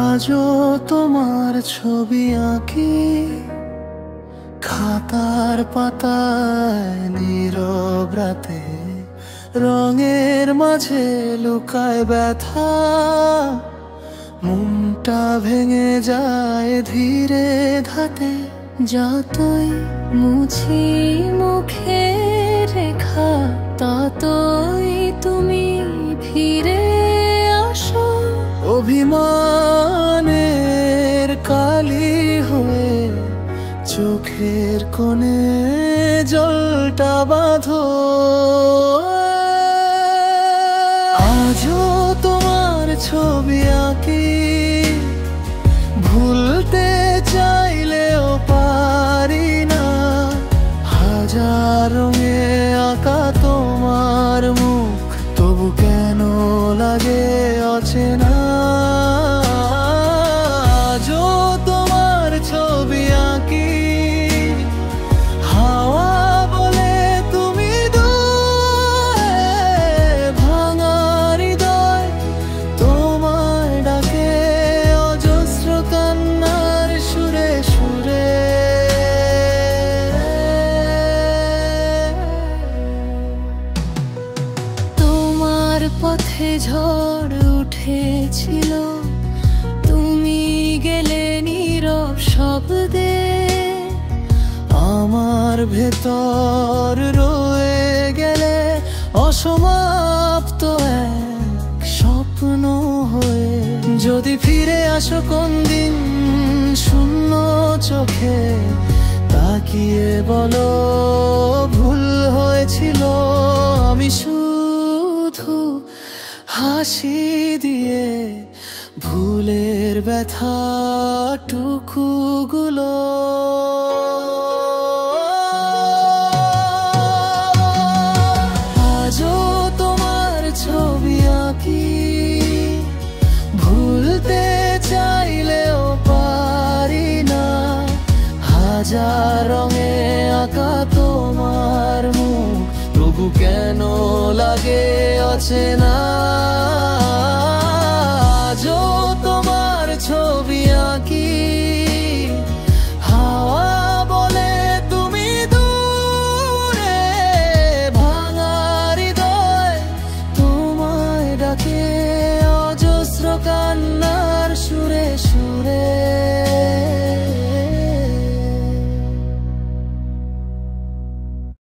আজও তোমার ছবি আঁকি খাতার পাতায়, নীরব রাতে রঙের মাঝে লুকায় ব্যথা। মনটা ভেঙে যায় ধীরে ধাতে, যতই মুছি মুখে রেখা ততই তুমি ফিরে আসো। অভিমানের কালি হয়ে চোখের কোণে জলটা বাঁধো। আজও তোমার ছবি আঁকি, ভুলতে চাইলেও পারি না। হাজার রঙে আঁকা তোমার মুখ, তবু কেন লাগে অচেনা। আজও তোমার ছবি আঁকি, হাওয়া বলে তুমি দূরে। ভাঙা হৃদয় তোমার ডাকে, অজস্র কান্নার সুরে সুরে। তোমার পথে ঝড় উঠেছিল, তুমি গেলে নীরব শব্দে। আমার ভেতর রয়ে গেলে অসমাপ্ত এক স্বপ্ন হয়ে। যদি ফিরে আসো কোন দিন শূন্য চোখে, তাকিয়ে বলো ভুল হয়েছিল। আমি শুধু হাসি দিয়ে ভুলের ব্যথা টুকুগুলো। আজও তোমার ছবি আঁকি, ভুলতে চাইলেও পারি না। হাজার রঙে আঁকা তোমার মুখ, তবু কেন লাগে অচেনা।